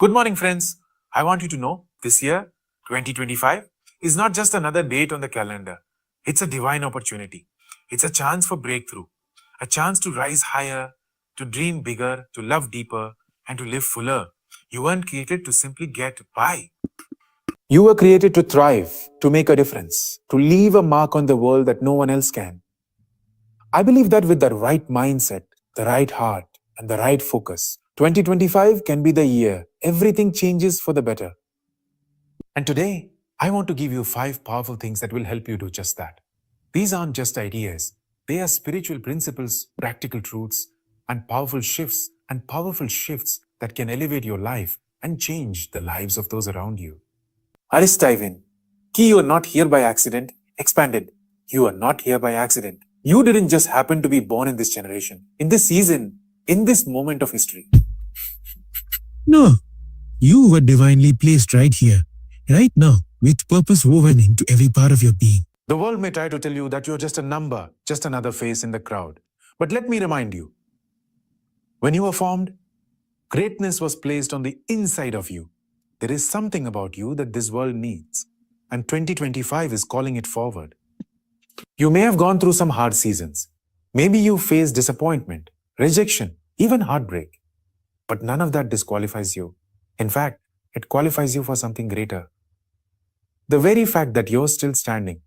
Good morning, friends. I want you to know this year, 2025, is not just another date on the calendar. It's a divine opportunity. It's a chance for breakthrough, a chance to rise higher, to dream bigger, to love deeper, and to live fuller. You weren't created to simply get by. You were created to thrive, to make a difference, to leave a mark on the world that no one else can. I believe that with the right mindset, the right heart, and the right focus, 2025 can be the year everything changes for the better. And today, I want to give you 5 powerful things that will help you do just that. These aren't just ideas, they are spiritual principles, practical truths, and powerful shifts that can elevate your life and change the lives of those around you. Let's dive in. Key, you are not here by accident. Expanded. You are not here by accident. You didn't just happen to be born in this generation, in this season, in this moment of history. No, you were divinely placed right here, right now, with purpose woven into every part of your being. The world may try to tell you that you're just a number, just another face in the crowd. But let me remind you, when you were formed, greatness was placed on the inside of you. There is something about you that this world needs, and 2025 is calling it forward. You may have gone through some hard seasons. Maybe you faced disappointment, rejection, even heartbreak. But none of that disqualifies you. In fact, it qualifies you for something greater. The very fact that you're still standing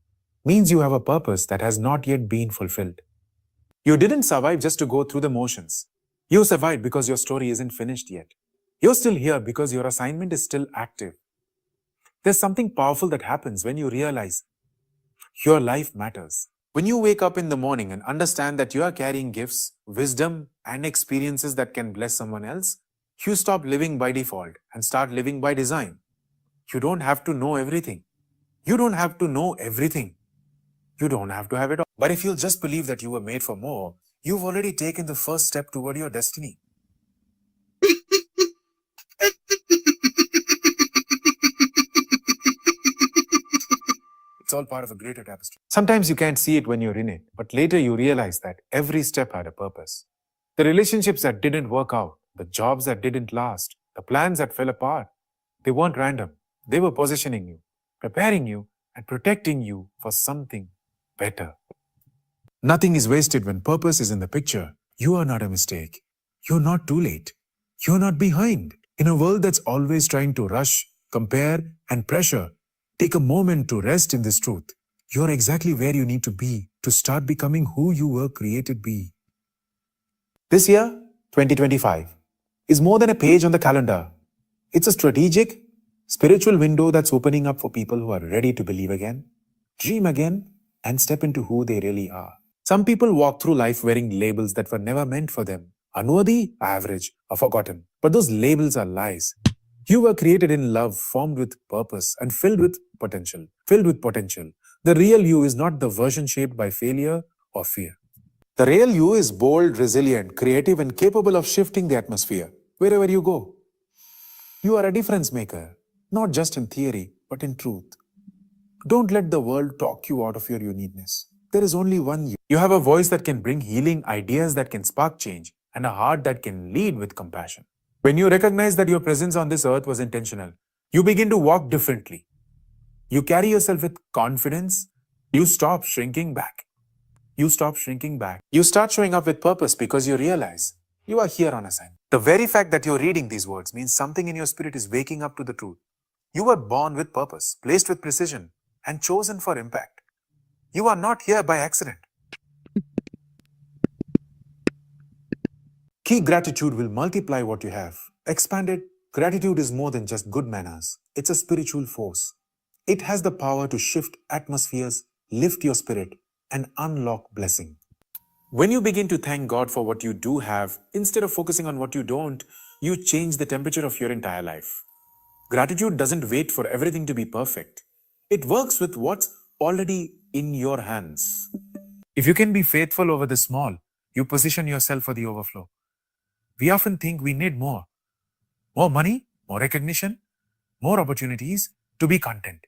means you have a purpose that has not yet been fulfilled. You didn't survive just to go through the motions. You survived because your story isn't finished yet. You're still here because your assignment is still active. There's something powerful that happens when you realize your life matters. When you wake up in the morning and understand that you are carrying gifts, wisdom, and experiences that can bless someone else, you stop living by default and start living by design. You don't have to know everything. You don't have to know everything. You don't have to have it all. But if you'll just believe that you were made for more, you've already taken the first step toward your destiny. It's all part of a greater tapestry. Sometimes you can't see it when you're in it, but later you realize that every step had a purpose. The relationships that didn't work out, the jobs that didn't last, the plans that fell apart, they weren't random. They were positioning you, preparing you, and protecting you for something better. Nothing is wasted when purpose is in the picture. You are not a mistake. You're not too late. You're not behind. In a world that's always trying to rush, compare, and pressure, take a moment to rest in this truth. You're exactly where you need to be to start becoming who you were created to be. This year, 2025, is more than a page on the calendar. It's a strategic, spiritual window that's opening up for people who are ready to believe again, dream again, and step into who they really are. Some people walk through life wearing labels that were never meant for them. Unworthy, average, or forgotten. But those labels are lies. You were created in love, formed with purpose, and filled with potential. The real you is not the version shaped by failure or fear. The real you is bold, resilient, creative, and capable of shifting the atmosphere wherever you go. You are a difference maker, not just in theory, but in truth. Don't let the world talk you out of your uniqueness. There is only one you. You have a voice that can bring healing, ideas that can spark change, and a heart that can lead with compassion. When you recognize that your presence on this earth was intentional, you begin to walk differently. You carry yourself with confidence. You stop shrinking back. You start showing up with purpose because you realize you are here on assignment. The very fact that you're reading these words means something in your spirit is waking up to the truth. You were born with purpose, placed with precision, and chosen for impact. You are not here by accident. Key, gratitude will multiply what you have. Expanded, gratitude is more than just good manners. It's a spiritual force. It has the power to shift atmospheres, lift your spirit, and unlock blessing. When you begin to thank God for what you do have, instead of focusing on what you don't, you change the temperature of your entire life. Gratitude doesn't wait for everything to be perfect. It works with what's already in your hands. If you can be faithful over the small, you position yourself for the overflow. We often think we need more money, more recognition, more opportunities to be content.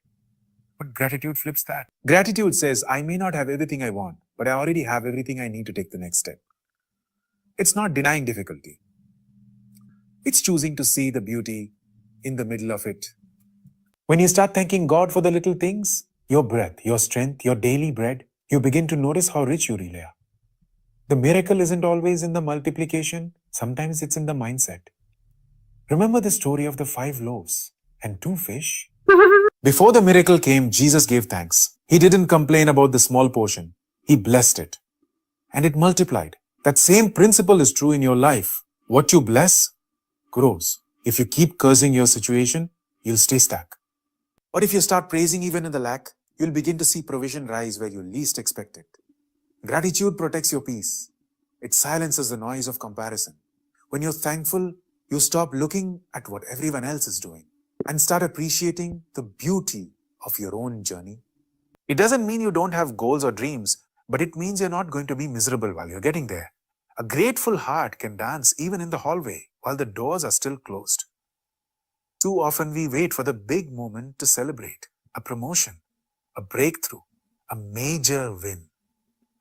But gratitude flips that. Gratitude says, I may not have everything I want, but I already have everything I need to take the next step. It's not denying difficulty. It's choosing to see the beauty in the middle of it. When you start thanking God for the little things, your breath, your strength, your daily bread, you begin to notice how rich you really are. The miracle isn't always in the multiplication, sometimes it's in the mindset. Remember the story of the 5 loaves and 2 fish? Before the miracle came, Jesus gave thanks. He didn't complain about the small portion. He blessed it. And it multiplied. That same principle is true in your life. What you bless grows. If you keep cursing your situation, you'll stay stuck. But if you start praising even in the lack, you'll begin to see provision rise where you least expect it. Gratitude protects your peace. It silences the noise of comparison. When you're thankful, you stop looking at what everyone else is doing and start appreciating the beauty of your own journey. It doesn't mean you don't have goals or dreams, but it means you're not going to be miserable while you're getting there. A grateful heart can dance even in the hallway while the doors are still closed. Too often we wait for the big moment to celebrate a promotion, a breakthrough, a major win.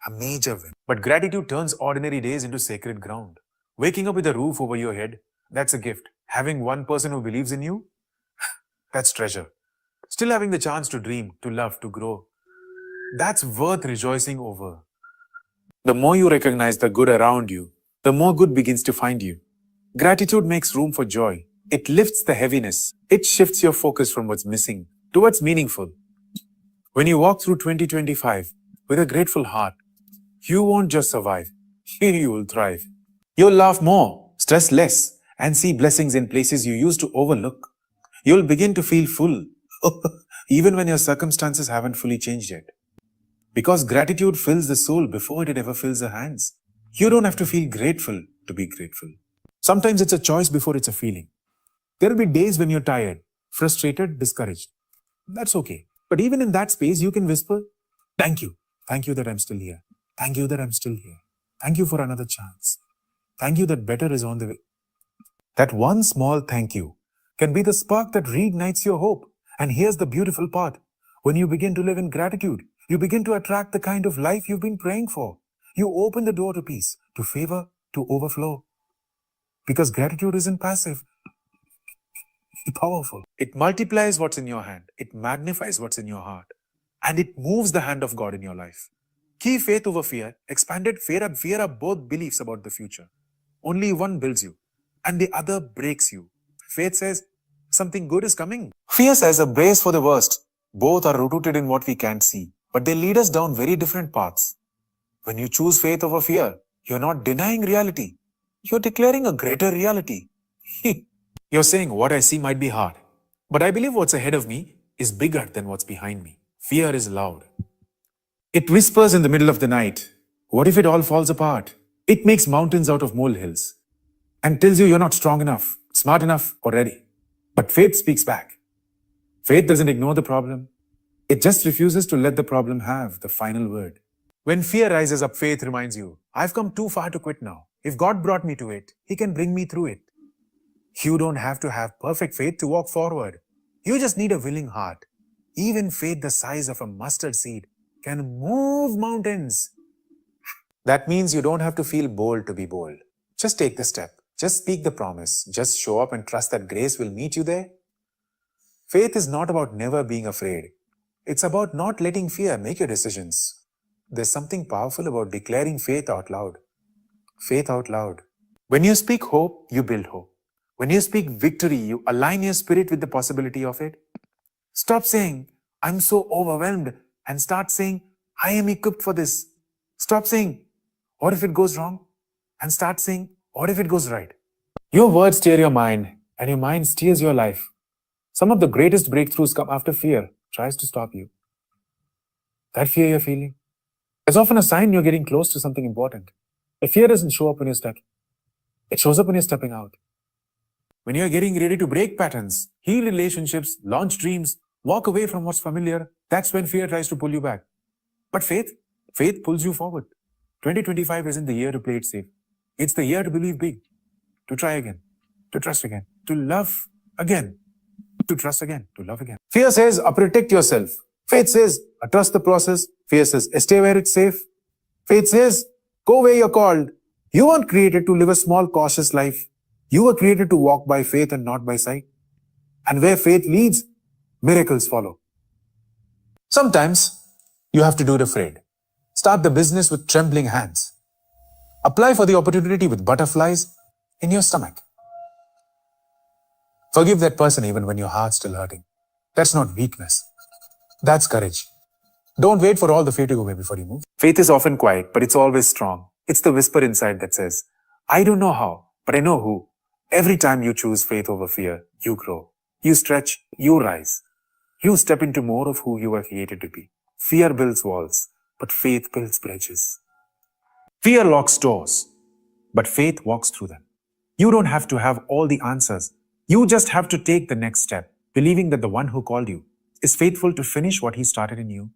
A major win. But gratitude turns ordinary days into sacred ground. Waking up with a roof over your head, that's a gift. Having one person who believes in you, that's treasure. Still having the chance to dream, to love, to grow, that's worth rejoicing over. The more you recognize the good around you, the more good begins to find you. Gratitude makes room for joy. It lifts the heaviness. It shifts your focus from what's missing to what's meaningful. When you walk through 2025 with a grateful heart, you won't just survive, you will thrive. You'll laugh more, stress less, and see blessings in places you used to overlook. You'll begin to feel full, even when your circumstances haven't fully changed yet. Because gratitude fills the soul before it ever fills the hands. You don't have to feel grateful to be grateful. Sometimes it's a choice before it's a feeling. There will be days when you're tired, frustrated, discouraged. That's okay. But even in that space, you can whisper, thank you. Thank you that I'm still here. Thank you that I'm still here. Thank you for another chance. Thank you that better is on the way. That one small thank you can be the spark that reignites your hope. And here's the beautiful part. When you begin to live in gratitude, you begin to attract the kind of life you've been praying for. You open the door to peace, to favor, to overflow. Because gratitude isn't passive. It's powerful. It multiplies what's in your hand. It magnifies what's in your heart. And it moves the hand of God in your life. Key faith over fear, expanded fear are both beliefs about the future. Only one builds you, and the other breaks you. Faith says, something good is coming. Fear says, a brace for the worst. Both are rooted in what we can't see, but they lead us down very different paths. When you choose faith over fear, you're not denying reality. You're declaring a greater reality. You're saying, what I see might be hard, but I believe what's ahead of me is bigger than what's behind me. Fear is loud. It whispers in the middle of the night, what if it all falls apart? It makes mountains out of molehills and tells you you're not strong enough, smart enough, or ready. But faith speaks back. Faith doesn't ignore the problem. It just refuses to let the problem have the final word. When fear rises up, faith reminds you, I've come too far to quit now. If God brought me to it, He can bring me through it. You don't have to have perfect faith to walk forward. You just need a willing heart. Even faith the size of a mustard seed can move mountains. That means you don't have to feel bold to be bold. Just take the step. Just speak the promise. Just show up and trust that grace will meet you there. Faith is not about never being afraid. It's about not letting fear make your decisions. There's something powerful about declaring faith out loud. Faith out loud. When you speak hope, you build hope. When you speak victory, you align your spirit with the possibility of it. Stop saying, I'm so overwhelmed, and start saying, I am equipped for this. Stop saying, what if it goes wrong? And start saying, what if it goes right? Your words steer your mind, and your mind steers your life. Some of the greatest breakthroughs come after fear tries to stop you. That fear you're feeling is often a sign you're getting close to something important. The fear doesn't show up when you're stuck. It shows up when you're stepping out. When you're getting ready to break patterns, heal relationships, launch dreams, walk away from what's familiar, that's when fear tries to pull you back. But faith pulls you forward. 2025 isn't the year to play it safe. It's the year to believe big, to try again, to trust again, to love again, to trust again, to love again. Fear says, protect yourself. Faith says, trust the process. Fear says, stay where it's safe. Faith says, go where you're called. You weren't created to live a small, cautious life. You were created to walk by faith and not by sight. And where faith leads, miracles follow. Sometimes you have to do it afraid. Start the business with trembling hands. Apply for the opportunity with butterflies in your stomach. Forgive that person even when your heart's still hurting. That's not weakness. That's courage. Don't wait for all the fear to go away before you move. Faith is often quiet, but it's always strong. It's the whisper inside that says, I don't know how, but I know who. Every time you choose faith over fear, you grow. You stretch, you rise. You step into more of who you were created to be. Fear builds walls, but faith builds bridges. Fear locks doors, but faith walks through them. You don't have to have all the answers. You just have to take the next step, believing that the one who called you is faithful to finish what he started in you.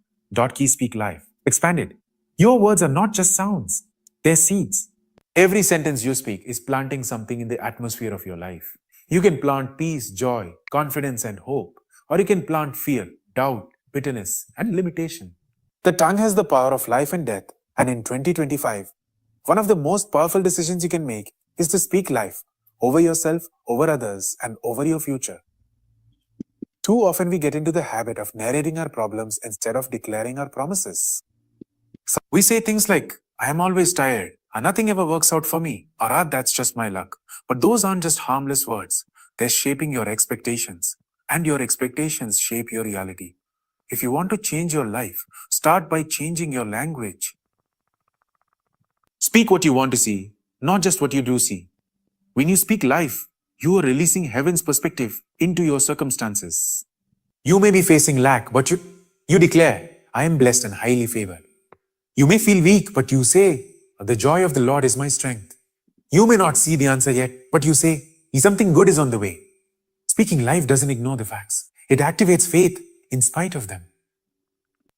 Key speak life. Expanded. Your words are not just sounds, they're seeds. Every sentence you speak is planting something in the atmosphere of your life. You can plant peace, joy, confidence, and hope, or you can plant fear, doubt, bitterness, and limitation. The tongue has the power of life and death, and in 2025, one of the most powerful decisions you can make is to speak life over yourself, over others, and over your future. Too often we get into the habit of narrating our problems instead of declaring our promises. So we say things like, I am always tired, or nothing ever works out for me, or that's just my luck. But those aren't just harmless words. They're shaping your expectations, and your expectations shape your reality. If you want to change your life, start by changing your language. Speak what you want to see, not just what you do see. When you speak life, you are releasing heaven's perspective into your circumstances. You may be facing lack, but you declare, I am blessed and highly favored. You may feel weak, but you say, the joy of the Lord is my strength. You may not see the answer yet, but you say, something good is on the way. Speaking life doesn't ignore the facts. It activates faith in spite of them.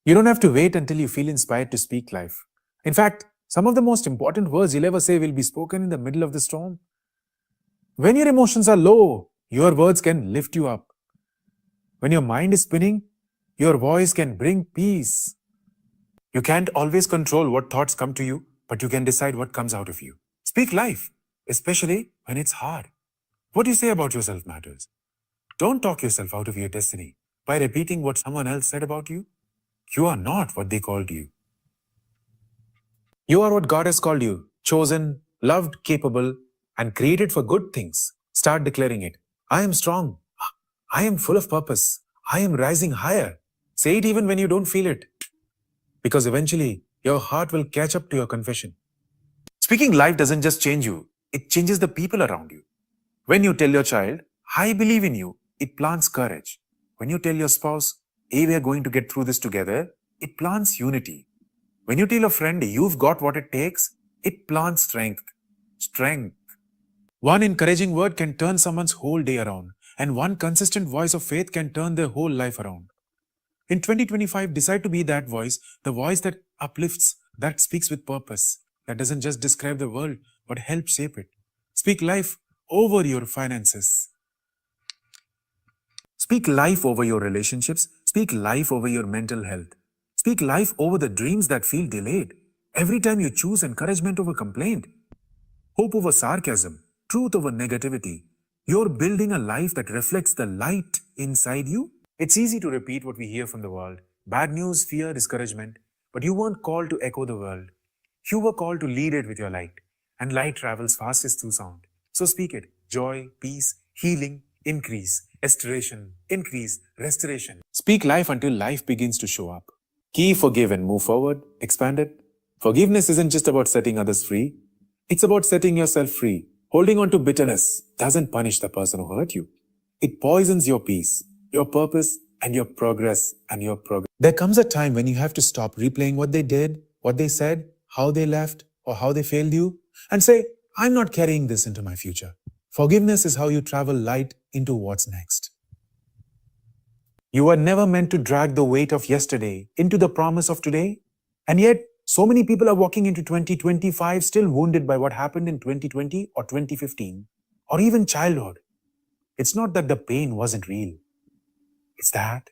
You don't have to wait until you feel inspired to speak life. In fact, some of the most important words you'll ever say will be spoken in the middle of the storm. When your emotions are low, your words can lift you up. When your mind is spinning, your voice can bring peace. You can't always control what thoughts come to you, but you can decide what comes out of you. Speak life, especially when it's hard. What you say about yourself matters. Don't talk yourself out of your destiny by repeating what someone else said about you. You are not what they called you. You are what God has called you, chosen, loved, capable, and created for good things. Start declaring it. I am strong. I am full of purpose. I am rising higher. Say it even when you don't feel it. Because eventually, your heart will catch up to your confession. Speaking life doesn't just change you, it changes the people around you. When you tell your child, I believe in you, it plants courage. When you tell your spouse, hey, we are going to get through this together, it plants unity. When you tell a friend, you've got what it takes, it plants strength. Strength. One encouraging word can turn someone's whole day around, and one consistent voice of faith can turn their whole life around. In 2025, decide to be that voice, the voice that uplifts, that speaks with purpose, that doesn't just describe the world, but helps shape it. Speak life over your finances. Speak life over your relationships. Speak life over your mental health. Speak life over the dreams that feel delayed. Every time you choose encouragement over complaint, hope over sarcasm, truth over negativity, you're building a life that reflects the light inside you. It's easy to repeat what we hear from the world. Bad news, fear, discouragement. But you weren't called to echo the world. You were called to lead it with your light. And light travels fastest through sound. So speak it. Joy, peace, healing, increase, restoration. Speak life until life begins to show up. Key, forgive and move forward. Expand it. Forgiveness isn't just about setting others free. It's about setting yourself free. Holding on to bitterness doesn't punish the person who hurt you. It poisons your peace, your purpose, and your progress There comes a time when you have to stop replaying what they did, what they said, how they left, or how they failed you, and say, I'm not carrying this into my future. Forgiveness is how you travel light into what's next. You were never meant to drag the weight of yesterday into the promise of today, and yet so many people are walking into 2025 still wounded by what happened in 2020 or 2015, or even childhood. It's not that the pain wasn't real. It's that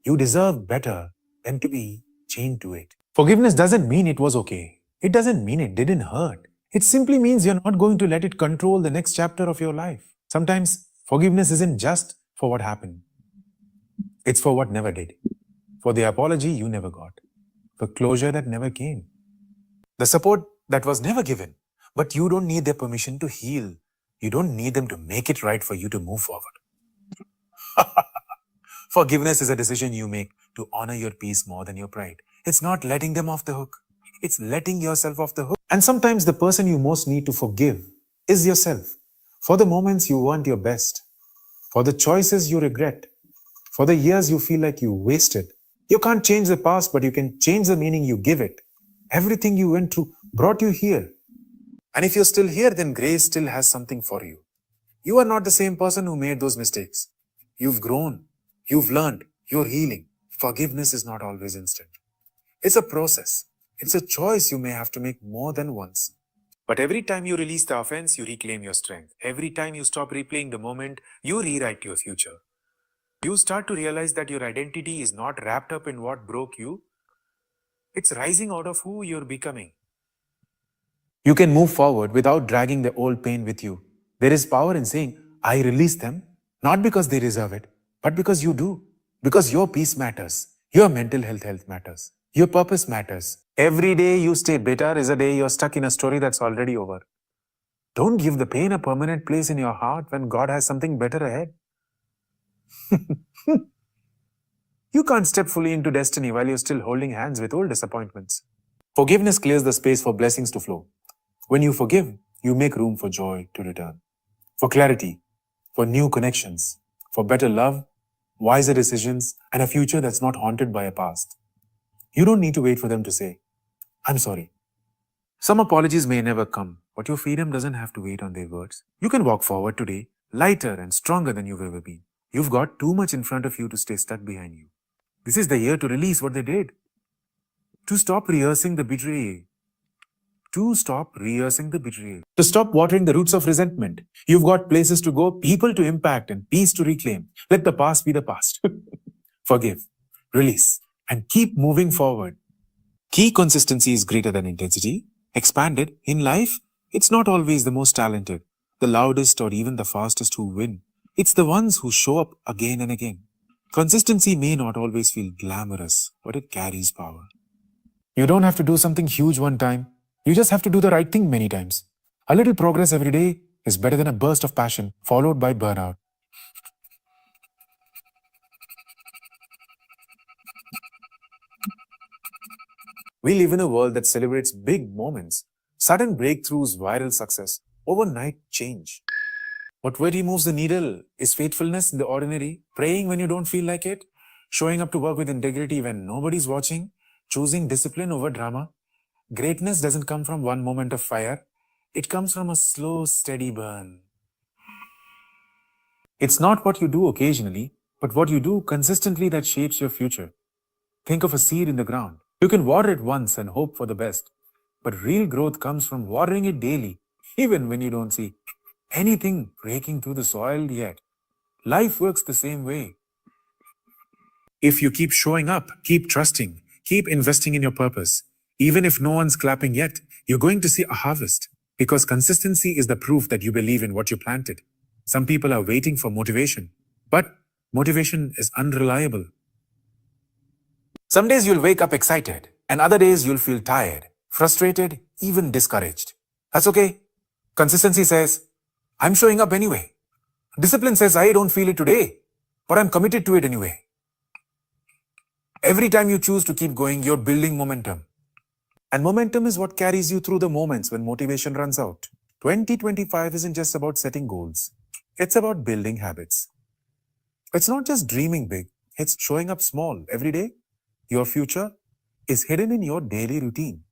you deserve better than to be chained to it. Forgiveness doesn't mean it was okay. It doesn't mean it didn't hurt. It simply means you're not going to let it control the next chapter of your life. Sometimes forgiveness isn't just for what happened. It's for what never did. For the apology you never got. For closure that never came. The support that was never given. But you don't need their permission to heal. You don't need them to make it right for you to move forward. Forgiveness is a decision you make to honor your peace more than your pride. It's not letting them off the hook. It's letting yourself off the hook. And sometimes the person you most need to forgive is yourself. For the moments you weren't your best. For the choices you regret. For the years you feel like you wasted. You can't change the past, but you can change the meaning you give it. Everything you went through brought you here. And if you're still here, then grace still has something for you. You are not the same person who made those mistakes. You've grown. You've learned. You're healing. Forgiveness is not always instant. It's a process. It's a choice you may have to make more than once. But every time you release the offense, you reclaim your strength. Every time you stop replaying the moment, you rewrite your future. You start to realize that your identity is not wrapped up in what broke you. It's rising out of who you're becoming. You can move forward without dragging the old pain with you. There is power in saying, I release them, not because they deserve it, but because you do. Because your peace matters. Your mental health matters. Your purpose matters. Every day you stay bitter is a day you're stuck in a story that's already over. Don't give the pain a permanent place in your heart when God has something better ahead. You can't step fully into destiny while you're still holding hands with old disappointments. Forgiveness clears the space for blessings to flow. When you forgive, you make room for joy to return, for clarity, for new connections, for better love, wiser decisions, and a future that's not haunted by a past. You don't need to wait for them to say, I'm sorry. Some apologies may never come, but your freedom doesn't have to wait on their words. You can walk forward today, lighter and stronger than you've ever been. You've got too much in front of you to stay stuck behind you. This is the year to release what they did. To stop rehearsing the betrayal. To stop rehearsing the betrayal. To stop watering the roots of resentment. You've got places to go, people to impact, and peace to reclaim. Let the past be the past. Forgive, release, and keep moving forward. Key consistency is greater than intensity. Expanded, in life, it's not always the most talented, the loudest, or even the fastest who win. It's the ones who show up again and again. Consistency may not always feel glamorous, but it carries power. You don't have to do something huge one time. You just have to do the right thing many times. A little progress every day is better than a burst of passion followed by burnout. We live in a world that celebrates big moments, sudden breakthroughs, viral success, overnight change. What really moves the needle is faithfulness in the ordinary, praying when you don't feel like it, showing up to work with integrity when nobody's watching, choosing discipline over drama. Greatness doesn't come from one moment of fire. It comes from a slow, steady burn. It's not what you do occasionally, but what you do consistently that shapes your future. Think of a seed in the ground. You can water it once and hope for the best. But real growth comes from watering it daily, even when you don't see anything breaking through the soil yet. Life works the same way. If you keep showing up, keep trusting, keep investing in your purpose, even if no one's clapping yet, you're going to see a harvest. Because consistency is the proof that you believe in what you planted. Some people are waiting for motivation, but motivation is unreliable. Some days you'll wake up excited, and other days you'll feel tired, frustrated, even discouraged. That's okay. Consistency says, I'm showing up anyway. Discipline says, I don't feel it today, but I'm committed to it anyway. Every time you choose to keep going, you're building momentum. And momentum is what carries you through the moments when motivation runs out. 2025 isn't just about setting goals. It's about building habits. It's not just dreaming big. It's showing up small every day. Your future is hidden in your daily routine.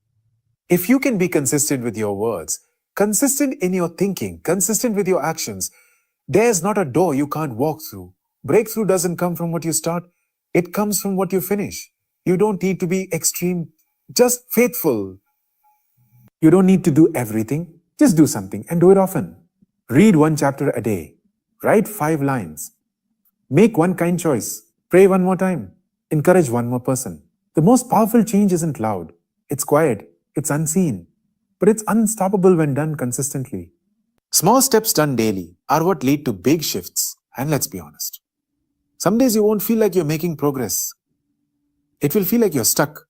If you can be consistent with your words, consistent in your thinking, consistent with your actions, there's not a door you can't walk through. Breakthrough doesn't come from what you start. It comes from what you finish. You don't need to be extreme, just faithful. You don't need to do everything. Just do something and do it often. Read one chapter a day. Write 5 lines. Make one kind choice. Pray one more time. Encourage one more person. The most powerful change isn't loud. It's quiet. It's unseen. But it's unstoppable when done consistently. Small steps done daily are what lead to big shifts. And let's be honest, Some days you won't feel like you're making progress. It will feel like you're stuck,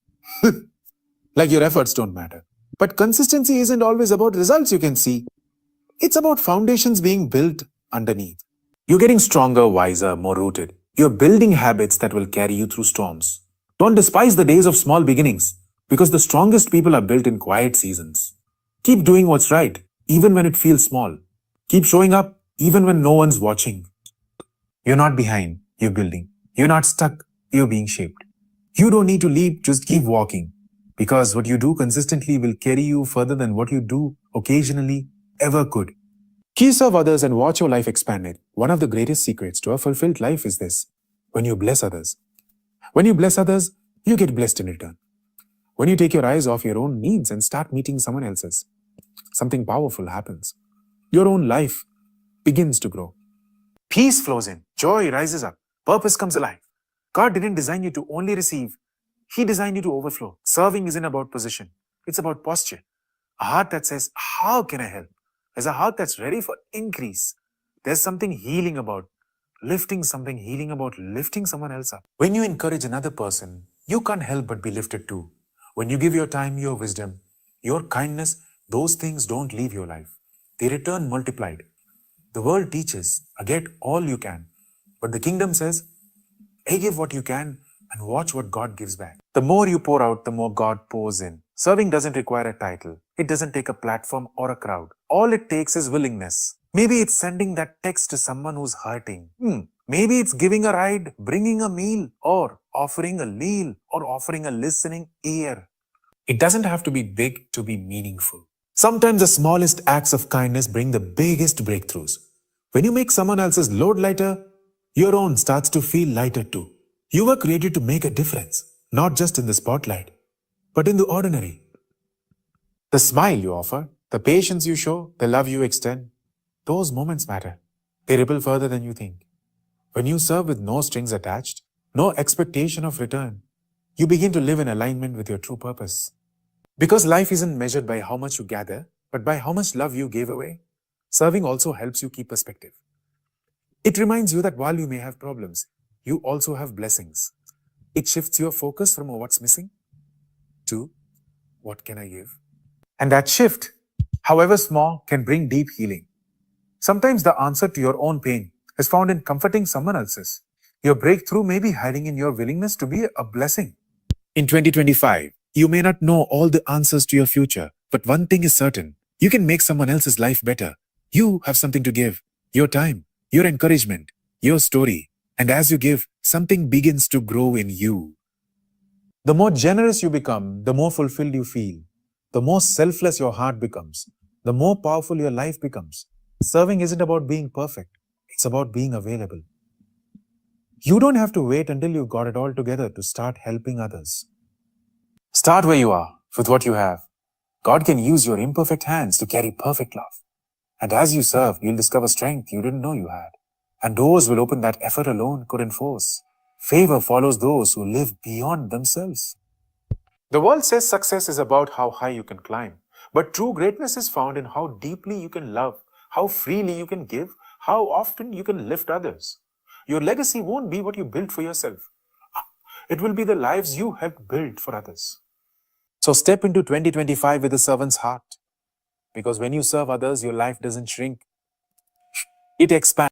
like your efforts don't matter. But consistency isn't always about results you can see. It's about foundations being built underneath. You're getting stronger, wiser, more rooted. You're building habits that will carry you through storms. Don't despise the days of small beginnings, because the strongest people are built in quiet seasons. Keep doing what's right, even when it feels small. Keep showing up, even when no one's watching. You're not behind, you're building. You're not stuck, you're being shaped. You don't need to leap, just keep walking. Because what you do consistently will carry you further than what you do occasionally ever could. Key serve others and watch your life expanded. One of the greatest secrets to a fulfilled life is this: when you bless others. When you bless others, you get blessed in return. When you take your eyes off your own needs and start meeting someone else's, something powerful happens. Your own life begins to grow. Peace flows in, joy rises up, purpose comes alive. God didn't design you to only receive, He designed you to overflow. Serving isn't about position, it's about posture. A heart that says, "How can I help?" is a heart that's ready for increase. There's something healing about lifting someone else up. When you encourage another person, you can't help but be lifted too. When you give your time, your wisdom, your kindness, those things don't leave your life. They return multiplied. The world teaches, get all you can. But the kingdom says, give what you can and watch what God gives back. The more you pour out, the more God pours in. Serving doesn't require a title. It doesn't take a platform or a crowd. All it takes is willingness. Maybe it's sending that text to someone who's hurting. Maybe it's giving a ride, bringing a meal, or offering a meal, or offering a listening ear. It doesn't have to be big to be meaningful. Sometimes the smallest acts of kindness bring the biggest breakthroughs. When you make someone else's load lighter, your own starts to feel lighter too. You were created to make a difference, not just in the spotlight, but in the ordinary. The smile you offer, the patience you show, the love you extend, those moments matter. They ripple further than you think. When you serve with no strings attached, no expectation of return, you begin to live in alignment with your true purpose. Because life isn't measured by how much you gather, but by how much love you gave away, serving also helps you keep perspective. It reminds you that while you may have problems, you also have blessings. It shifts your focus from what's missing to what can I give? And that shift, however small, can bring deep healing. Sometimes the answer to your own pain is found in comforting someone else's. Your breakthrough may be hiding in your willingness to be a blessing. In 2025, you may not know all the answers to your future, but one thing is certain: you can make someone else's life better. You have something to give: your time, your encouragement, your story. And as you give, something begins to grow in you. The more generous you become, the more fulfilled you feel. The more selfless your heart becomes, the more powerful your life becomes. Serving isn't about being perfect, it's about being available. You don't have to wait until you've got it all together to start helping others. Start where you are, with what you have. God can use your imperfect hands to carry perfect love. And as you serve, you'll discover strength you didn't know you had. And doors will open that effort alone couldn't force. Favor follows those who live beyond themselves. The world says success is about how high you can climb. But true greatness is found in how deeply you can love, how freely you can give, how often you can lift others. Your legacy won't be what you built for yourself. It will be the lives you helped build for others. So step into 2025 with a servant's heart. Because when you serve others, your life doesn't shrink. It expands.